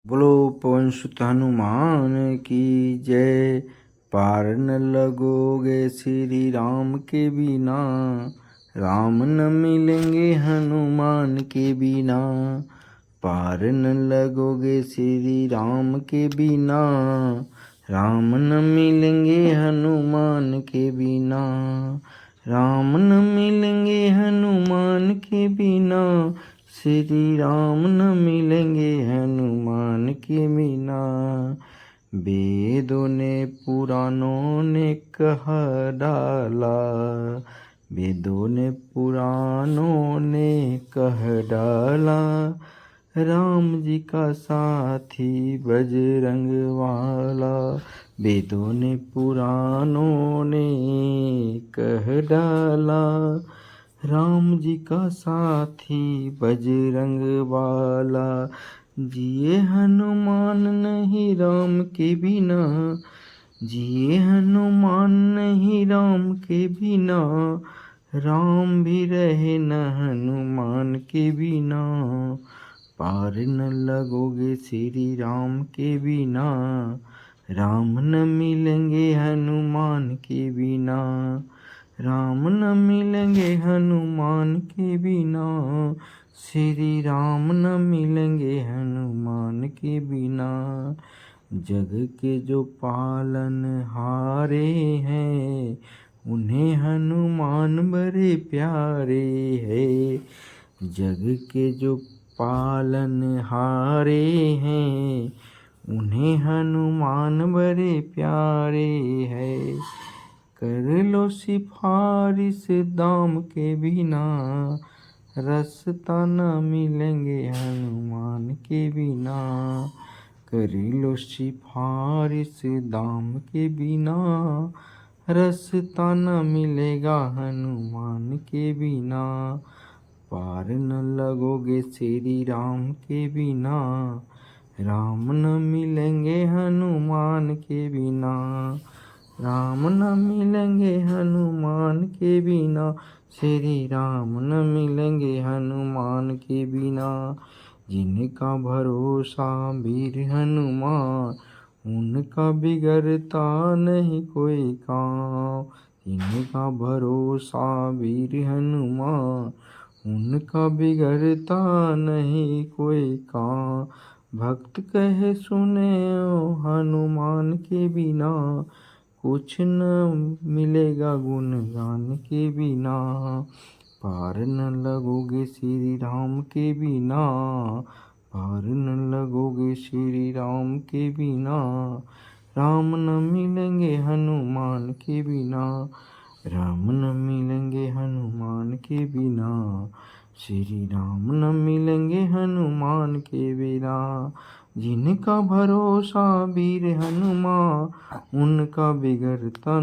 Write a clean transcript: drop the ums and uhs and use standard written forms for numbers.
बोलो पवन सुत हनुमान की जय। पार न लगोगे श्री राम के बिना, राम न मिलेंगे हनुमान के बिना। पार न लगोगे श्री राम के बिना, राम न मिलेंगे हनुमान के बिना। राम न मिलेंगे हनुमान के बिना, श्री राम न मिलेंगे हनुमान के बिना। वेदों ने पुराणों ने कह डाला, वेदों ने पुराणों ने कह डाला। राम जी का साथी बजरंग वाला, वेदों ने पुराणों ने कह डाला। राम जी का साथी बजरंग वाला, जिए हनुमान नहीं राम के बिना, जिए हनुमान नहीं राम के बिना। राम भी रहे न हनुमान के बिना, पार न लगोगे श्री राम के बिना। राम न मिलेंगे हनुमान के बिना, राम न मिलेंगे हनुमान के बिना। श्री राम न मिलेंगे हनुमान के बिना। जग के जो पालन हारे हैं, उन्हें हनुमान बड़े प्यारे हैं। जग के जो पालन हारे हैं, उन्हें हनुमान बड़े प्यारे हैं। कर लो सिफारिश दाम के बिना, रास्ता न मिलेंगे हनुमान के बिना। कर लो सिफारिश दाम के बिना, रास्ता न मिलेगा हनुमान के बिना। पार न लगोगे श्री राम के बिना, राम न मिलेंगे हनुमान के बिना। राम न मिलेंगे हनुमान के बिना, श्री राम न मिलेंगे हनुमान के बिना। जिनका भरोसा वीर हनुमान, उनका बिगड़ता नहीं कोई काम। जिनका भरोसा वीर हनुमान, उनका बिगड़ता नहीं कोई काम। भक्त कहे सुने हनुमान के बिना, कुछ न मिलेगा गुणगान के बिना। पार न लगोगे श्री राम के बिना, पार न लगोगे श्री राम के बिना। राम न मिलेंगे हनुमान के बिना, राम न मिलेंगे हनुमान के बिना। श्री राम न मिलेंगे हनुमान के बिना। जिनका भरोसा वीर हनुमान, उनका बिगड़ता